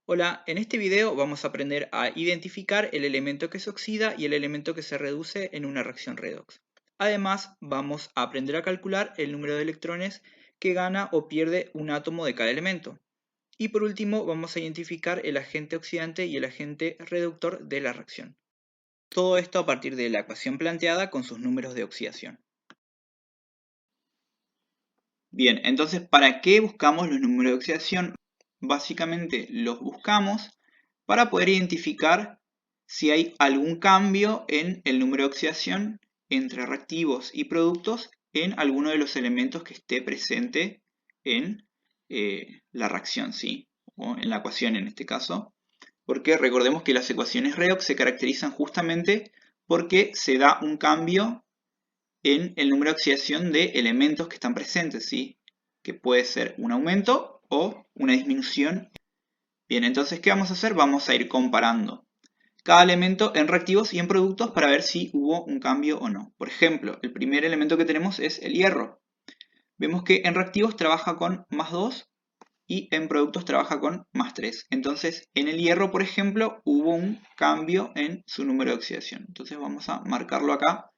Hola, en este video vamos a aprender a identificar el elemento que se oxida y el elemento que se reduce en una reacción redox. Además, vamos a aprender a calcular el número de electrones que gana o pierde un átomo de cada elemento. Y por último, vamos a identificar el agente oxidante y el agente reductor de la reacción. Todo esto a partir de la ecuación planteada con sus números de oxidación. Bien, entonces, ¿para qué buscamos los números de oxidación? Básicamente los buscamos para poder identificar si hay algún cambio en el número de oxidación entre reactivos y productos en alguno de los elementos que esté presente en la reacción, ¿sí? O en la ecuación en este caso. Porque recordemos que las ecuaciones redox se caracterizan justamente porque se da un cambio en el número de oxidación de elementos que están presentes, ¿sí? Que puede ser un aumento o una disminución. Bien, entonces, ¿qué vamos a hacer? Vamos a ir comparando cada elemento en reactivos y en productos para ver si hubo un cambio o no. Por ejemplo, el primer elemento que tenemos es el hierro. Vemos que en reactivos trabaja con +2 y en productos trabaja con +3. Entonces, en el hierro, por ejemplo, hubo un cambio en su número de oxidación. Entonces vamos a marcarlo acá.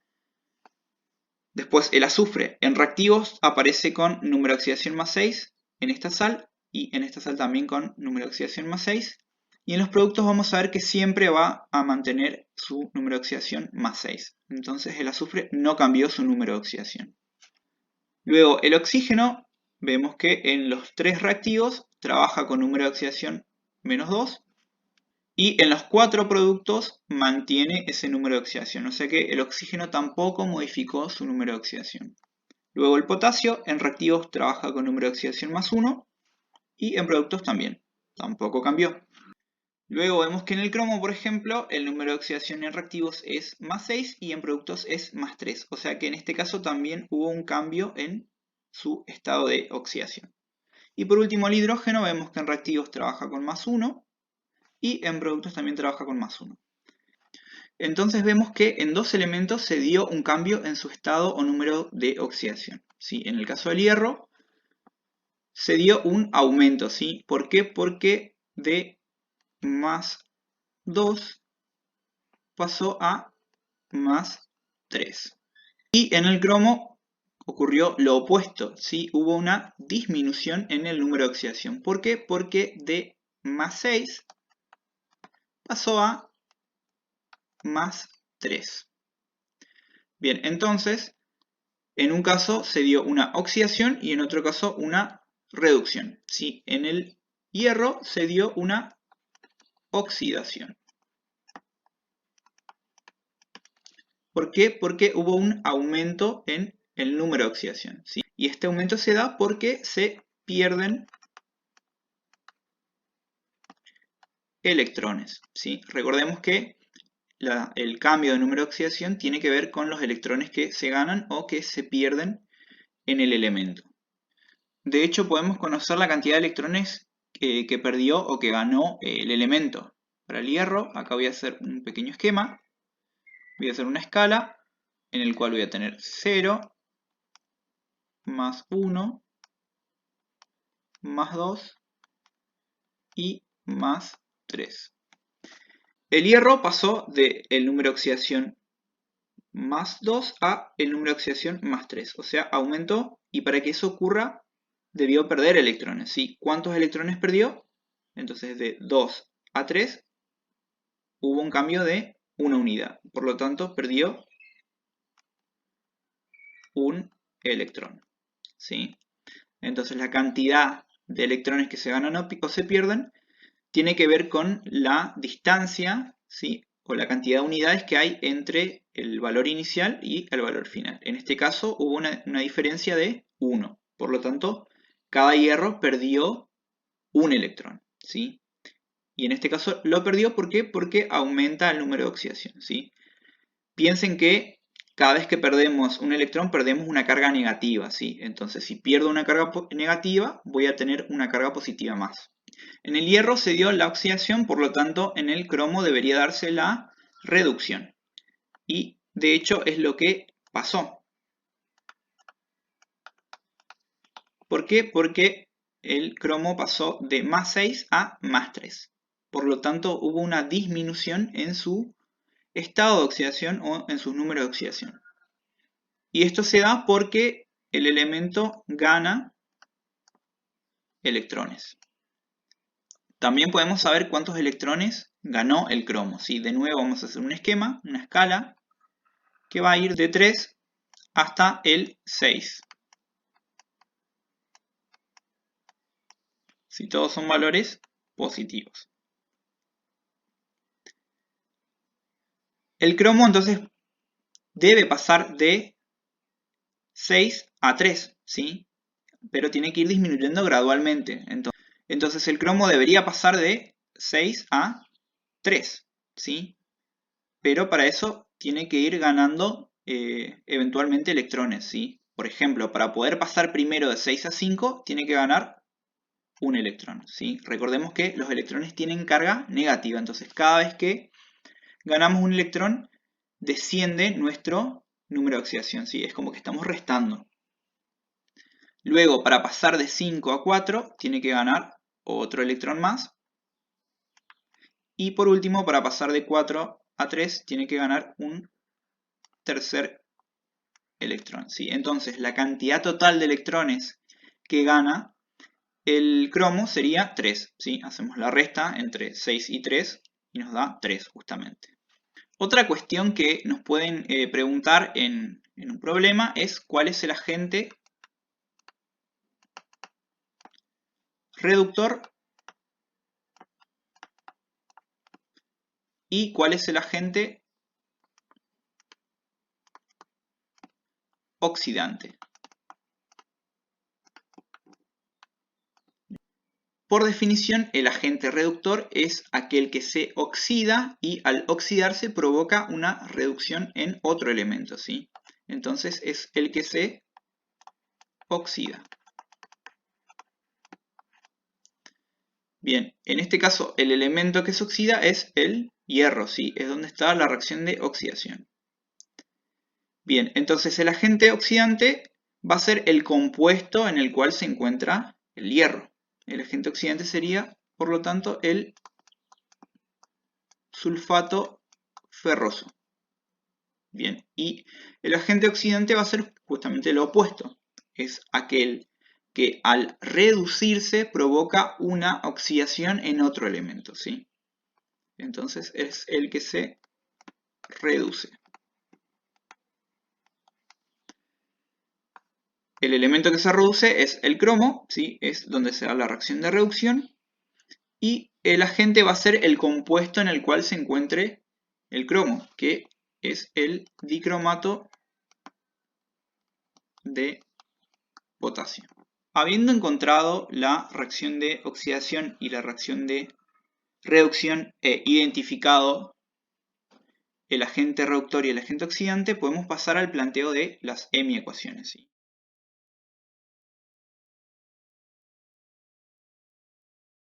Después el azufre en reactivos aparece con número de oxidación +6 en esta sal y en esta sal también con número de oxidación +6. Y en los productos vamos a ver que siempre va a mantener su número de oxidación +6. Entonces el azufre no cambió su número de oxidación. Luego el oxígeno, vemos que en los tres reactivos trabaja con número de oxidación -2. Y en los 4 productos mantiene ese número de oxidación, o sea que el oxígeno tampoco modificó su número de oxidación. Luego el potasio en reactivos trabaja con número de oxidación +1 y en productos también, tampoco cambió. Luego vemos que en el cromo, por ejemplo, el número de oxidación en reactivos es +6 y en productos es +3, o sea que en este caso también hubo un cambio en su estado de oxidación. Y por último el hidrógeno, vemos que en reactivos trabaja con +1 y en productos también trabaja con +1. Entonces vemos que en dos elementos se dio un cambio en su estado o número de oxidación, ¿sí? En el caso del hierro se dio un aumento, ¿sí? ¿Por qué? Porque de +2 pasó a +3. Y en el cromo ocurrió lo opuesto, ¿sí? Hubo una disminución en el número de oxidación. ¿Por qué? Porque de +6 pasó a +3. Bien, entonces, en un caso se dio una oxidación y en otro caso una reducción, ¿sí? En el hierro se dio una oxidación. ¿Por qué? Porque hubo un aumento en el número de oxidación, ¿sí? Y este aumento se da porque se pierden electrones, ¿sí? Recordemos que el cambio de número de oxidación tiene que ver con los electrones que se ganan o que se pierden en el elemento. De hecho, podemos conocer la cantidad de electrones que perdió o que ganó el elemento. Para el hierro, acá voy a hacer un pequeño esquema. Voy a hacer una escala en el cual voy a tener 0, +1, +2 y +3. El hierro pasó del número de oxidación +2 a el número de oxidación +3. O sea, aumentó y para que eso ocurra debió perder electrones, ¿sí? ¿Cuántos electrones perdió? Entonces de 2 a 3 hubo un cambio de una unidad. Por lo tanto, perdió un electrón, ¿sí? Entonces la cantidad de electrones que se ganan o se pierden tiene que ver con la distancia, ¿sí? O la cantidad de unidades que hay entre el valor inicial y el valor final. En este caso hubo una diferencia de 1. Por lo tanto, cada hierro perdió un electrón, ¿sí? Y en este caso lo perdió, ¿por qué? Porque aumenta el número de oxidación, ¿sí? Piensen que cada vez que perdemos un electrón perdemos una carga negativa, ¿sí? Entonces si pierdo una carga negativa voy a tener una carga positiva más. En el hierro se dio la oxidación, por lo tanto en el cromo debería darse la reducción. Y de hecho es lo que pasó. ¿Por qué? Porque el cromo pasó de +6 a +3. Por lo tanto, hubo una disminución en su estado de oxidación o en sus números de oxidación. Y esto se da porque el elemento gana electrones. También podemos saber cuántos electrones ganó el cromo, ¿sí? De nuevo vamos a hacer un esquema, una escala, que va a ir de 3 hasta el 6. Si todos son valores positivos. El cromo entonces debe pasar de 6 a 3, ¿sí? Pero tiene que ir disminuyendo gradualmente. Entonces el cromo debería pasar de 6 a 3, ¿sí? Pero para eso tiene que ir ganando eventualmente electrones, ¿sí? Por ejemplo, para poder pasar primero de 6 a 5, tiene que ganar un electrón, ¿sí? Recordemos que los electrones tienen carga negativa, entonces cada vez que ganamos un electrón, desciende nuestro número de oxidación, ¿sí? Es como que estamos restando. Luego, para pasar de 5 a 4, tiene que ganar otro electrón más. Y por último, para pasar de 4 a 3, tiene que ganar un tercer electrón, ¿sí? Entonces, la cantidad total de electrones que gana el cromo sería 3, ¿sí? Hacemos la resta entre 6 y 3 y nos da 3 justamente. Otra cuestión que nos pueden preguntar en un problema es cuál es el agente reductor y cuál es el agente oxidante. Por definición, el agente reductor es aquel que se oxida y al oxidarse provoca una reducción en otro elemento, ¿sí? Entonces es el que se oxida. Bien, en este caso el elemento que se oxida es el hierro, ¿sí? Es donde está la reacción de oxidación. Bien, entonces el agente oxidante va a ser el compuesto en el cual se encuentra el hierro. El agente oxidante sería, por lo tanto, el sulfato ferroso. Bien, y el agente oxidante va a ser justamente lo opuesto. Es aquel que al reducirse provoca una oxidación en otro elemento, ¿sí? Entonces es el que se reduce. El elemento que se reduce es el cromo, ¿sí? Es donde se da la reacción de reducción. Y el agente va a ser el compuesto en el cual se encuentre el cromo, que es el dicromato de potasio. Habiendo encontrado la reacción de oxidación y la reacción de reducción e identificado el agente reductor y el agente oxidante, podemos pasar al planteo de las hemiecuaciones, ¿sí?